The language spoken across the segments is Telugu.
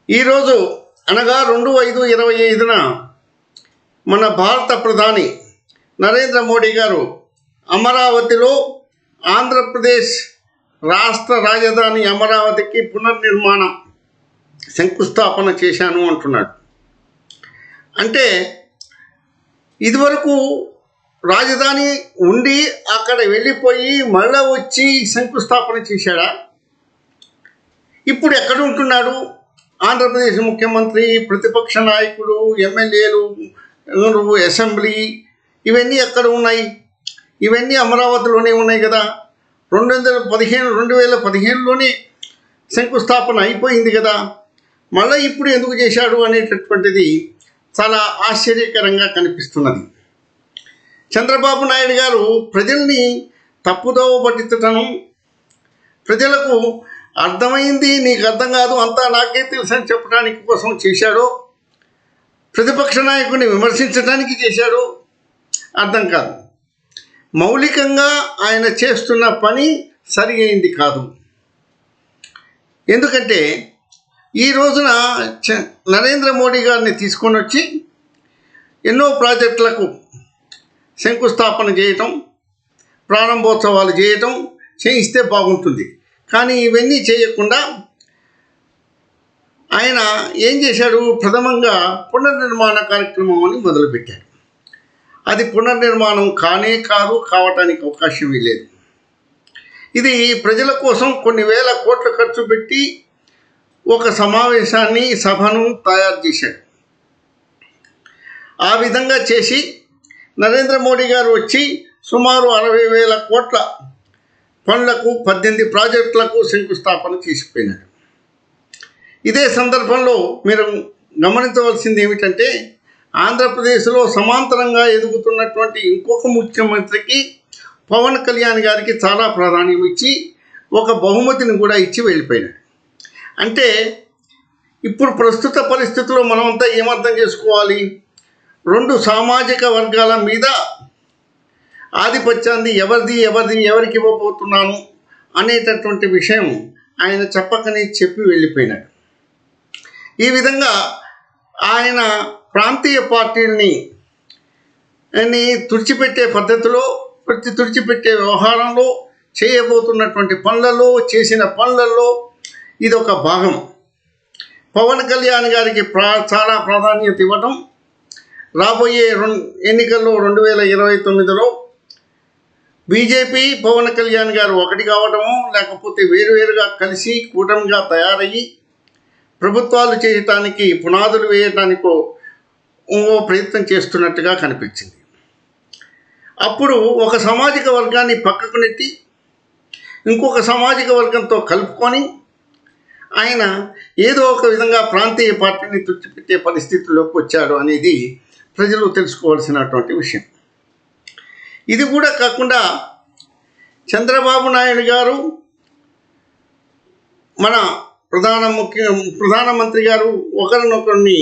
ఈరోజు అనగా 2/5/25న మన భారత ప్రధాని నరేంద్ర మోడీ గారు అమరావతిలో ఆంధ్రప్రదేశ్ రాష్ట్ర రాజధాని అమరావతికి పునర్నిర్మాణం శంకుస్థాపన చేశాను అంటున్నాడు. అంటే ఇదివరకు రాజధాని ఉండి అక్కడ వెళ్ళిపోయి మళ్ళా వచ్చి శంకుస్థాపన చేశాడా? ఇప్పుడు ఎక్కడ ఉంటున్నాడు? ఆంధ్రప్రదేశ్ ముఖ్యమంత్రి, ప్రతిపక్ష నాయకుడు, ఎమ్మెల్యేలు, అసెంబ్లీ ఇవన్నీ ఎక్కడ ఉన్నాయి? ఇవన్నీ అమరావతిలోనే ఉన్నాయి కదా. 2015లోనే శంకుస్థాపన అయిపోయింది కదా. మళ్ళీ ఇప్పుడు ఎందుకు చేశాడు అనేటటువంటిది చాలా ఆశ్చర్యకరంగా కనిపిస్తున్నది. చంద్రబాబు నాయుడు గారు ప్రజల్ని తప్పుదోవ పట్టించటం, ప్రజలకు అర్థమైంది నీకు అర్థం కాదు అంతా నాకే తెలుసు అని చెప్పడానికి కోసం చేశాడో, ప్రతిపక్ష నాయకుడిని విమర్శించడానికి చేశాడో అర్థం కాదు. మౌలికంగా ఆయన చేస్తున్న పని సరి అయింది కాదు. ఎందుకంటే ఈ రోజున నరేంద్ర మోడీ గారిని తీసుకొని వచ్చి ఎన్నో ప్రాజెక్టులకు శంకుస్థాపన చేయటం, ప్రారంభోత్సవాలు చేయటం చేయిస్తే బాగుంటుంది. కానీ ఇవన్నీ చేయకుండా ఆయన ఏం చేశాడు? ప్రథమంగా పునర్నిర్మాణ కార్యక్రమం అని మొదలుపెట్టాడు. అది పునర్నిర్మాణం కాదు, కావటానికి అవకాశమే లేదు. ఇది ప్రజల కోసం కొన్ని వేల కోట్ల ఖర్చు పెట్టి ఒక సమావేశాన్ని, సభను తయారు చేశాడు. ఆ విధంగా చేసి నరేంద్ర మోడీ గారు వచ్చి సుమారు 60,000 కోట్ల పనులకు 18 ప్రాజెక్టులకు శంకుస్థాపన చేసిపోయినాడు. ఇదే సందర్భంలో మీరు గమనించవలసింది ఏమిటంటే, ఆంధ్రప్రదేశ్లో సమాంతరంగా ఎదుగుతున్నటువంటి ఇంకొక ముఖ్యమంత్రికి పవన్ కళ్యాణ్ గారికి చాలా ప్రాధాన్యం ఇచ్చి ఒక బహుమతిని కూడా ఇచ్చి వెళ్ళిపోయినాడు. అంటే ఇప్పుడు ప్రస్తుత పరిస్థితుల్లో మనమంతా ఏమర్థం చేసుకోవాలి? 2 సామాజిక వర్గాల మీద ఆధిపత్యాన్ని ఎవరికి ఇవ్వబోతున్నాను అనేటటువంటి విషయం ఆయన చెప్పకనే చెప్పి వెళ్ళిపోయినాడు. ఈ విధంగా ఆయన ప్రాంతీయ పార్టీల్ని తుడిచిపెట్టే పద్ధతిలో, తుడిచిపెట్టే వ్యవహారంలో, చేయబోతున్నటువంటి పనులలో, చేసిన పనులలో ఇదొక భాగం. పవన్ కళ్యాణ్ గారికి చాలా ప్రాధాన్యత ఇవ్వటం, రాబోయే ఎన్నికల్లో 2029లో బీజేపీ, పవన్ కళ్యాణ్ గారు ఒకటి కావటమో, లేకపోతే వేరువేరుగా కలిసి కూటమిగా తయారయ్యి ప్రభుత్వాలు చేయటానికి, పునాదులు వేయటానికో ప్రయత్నం చేస్తున్నట్టుగా కనిపించింది. అప్పుడు ఒక సామాజిక వర్గాన్ని పక్కకు నెట్టి ఇంకొక సామాజిక వర్గంతో కలుపుకొని ఆయన ఏదో ఒక విధంగా ప్రాంతీయ పార్టీని తుడిచిపెట్టే పరిస్థితుల్లోకి వచ్చాడు అనేది ప్రజలు తెలుసుకోవాల్సినటువంటి విషయం. ఇది కూడా కాకుండా చంద్రబాబు నాయుడు గారు మన ప్రధానమంత్రి గారు ఒకరినొకరిని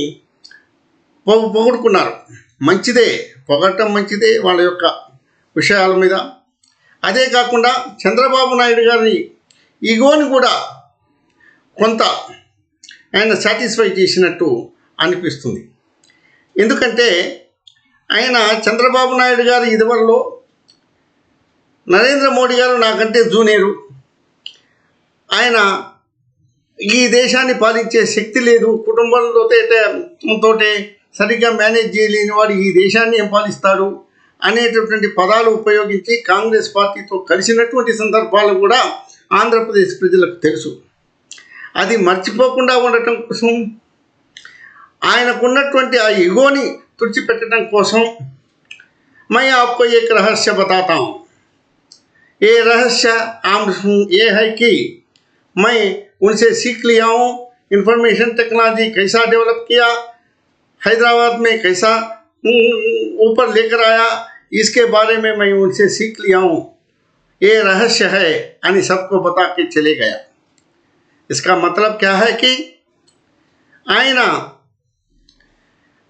పొగుడుకున్నారు. మంచిదే, పొగడటం మంచిదే వాళ్ళ యొక్క విషయాల మీద. అదే కాకుండా చంద్రబాబు నాయుడు గారిని ఈగోని కూడా కొంత ఆయన సాటిస్ఫై చేసినట్టు అనిపిస్తుంది. ఎందుకంటే ఆయన చంద్రబాబు నాయుడు గారు ఇదివరలో నరేంద్ర మోడీ గారు నాకంటే జూనియరు, ఆయన ఈ దేశాన్ని పాలించే శక్తి లేదు, కుటుంబంతో సరిగ్గా మేనేజ్ చేయలేని వాడు ఈ దేశాన్ని ఏం పాలిస్తాడు అనేటటువంటి పదాలు ఉపయోగించి కాంగ్రెస్ పార్టీతో కలిసినటువంటి సందర్భాలు కూడా ఆంధ్రప్రదేశ్ ప్రజలకు తెలుసు. అది మర్చిపోకుండా ఉండటం కోసం, ఆయనకున్నటువంటి ఆ ఇగోని తుడిచిపెట్టడం కోసం मैं आपको एक रहस्य बताता हूँ. ये रहस्य ये है कि मैं उनसे सीख लिया हूँ. इंफॉर्मेशन टेक्नोलॉजी कैसा डेवलप किया, हैदराबाद में कैसा ऊपर लेकर आया, इसके बारे में मैं उनसे सीख लिया हूँ. ये रहस्य है यानी सबको बता के चले गया. इसका मतलब क्या है कि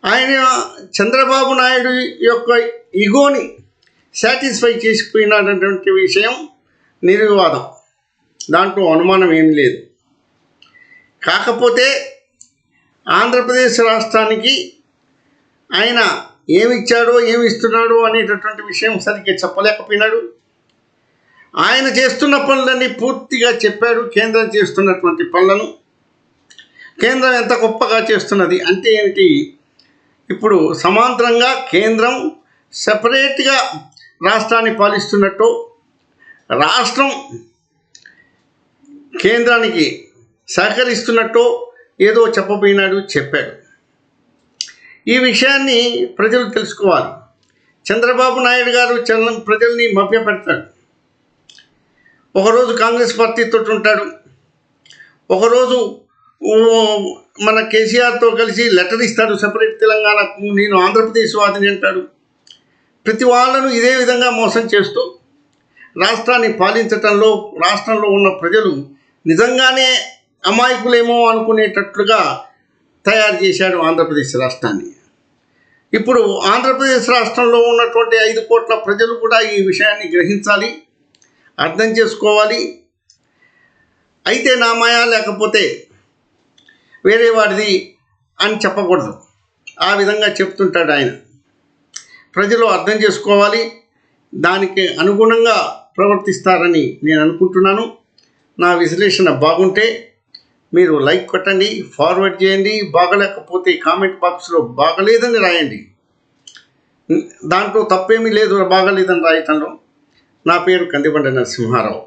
ఆయన చంద్రబాబు నాయుడు యొక్క ఈగోని సాటిస్ఫై చేసిపోయినటువంటి విషయం నిర్వివాదం, దాంట్లో అనుమానం ఏం లేదు. కాకపోతే ఆంధ్రప్రదేశ్ రాష్ట్రానికి ఆయన ఏమిచ్చాడో ఏమి ఇస్తున్నాడో అనేటటువంటి విషయం సరిగ్గా చెప్పలేకపోయినాడు. ఆయన చేస్తున్న పనులన్నీ పూర్తిగా చెప్పాడు. కేంద్రం చేస్తున్నటువంటి పనులను, కేంద్రం ఎంత గొప్పగా చేస్తున్నది అంటే ఏమిటి, ఇప్పుడు సమాంతరంగా కేంద్రం సెపరేట్గా రాష్ట్రాన్ని పాలిస్తున్నట్టు, రాష్ట్రం కేంద్రానికి సహకరిస్తున్నట్టు ఏదో చెప్పబోయినాడు, చెప్పాడు. ఈ విషయాన్ని ప్రజలు తెలుసుకోవాలి. చంద్రబాబు నాయుడు గారు ప్రజల్ని మభ్యపెడతాడు. ఒకరోజు కాంగ్రెస్ పార్టీతో ఉంటాడు, ఒకరోజు మన కేసీఆర్తో కలిసి లెటర్ ఇస్తాడు, సెపరేట్ తెలంగాణకు నేను ఆంధ్రప్రదేశ్ వాదిని అంటాడు. ప్రతి వాళ్ళను ఇదే విధంగా మోసం చేస్తూ రాష్ట్రాన్ని పాలించటంలో రాష్ట్రంలో ఉన్న ప్రజలు నిజంగానే అమాయకులేమో అనుకునేటట్లుగా తయారు చేశాడు ఆంధ్రప్రదేశ్ రాష్ట్రాన్ని. ఇప్పుడు ఆంధ్రప్రదేశ్ రాష్ట్రంలో ఉన్నటువంటి 5 కోట్ల ప్రజలు కూడా ఈ విషయాన్ని గ్రహించాలి, అర్థం చేసుకోవాలి. అయితే నా మాయా లేకపోతే వేరే వాడిది అని చెప్పకూడదు. ఆ విధంగా చెప్తుంటాడు ఆయన. ప్రజలు అర్థం చేసుకోవాలి, దానికి అనుగుణంగా ప్రవర్తిస్తారని నేను అనుకుంటున్నాను. నా విశ్లేషణ బాగుంటే మీరు లైక్ కొట్టండి, ఫార్వర్డ్ చేయండి. బాగలేకపోతే కామెంట్ బాక్స్లో బాగలేదని రాయండి. దాంట్లో తప్పేమీ లేదు బాగలేదని రాయటంలో. నా పేరు కందిబండ నరసింహారావు.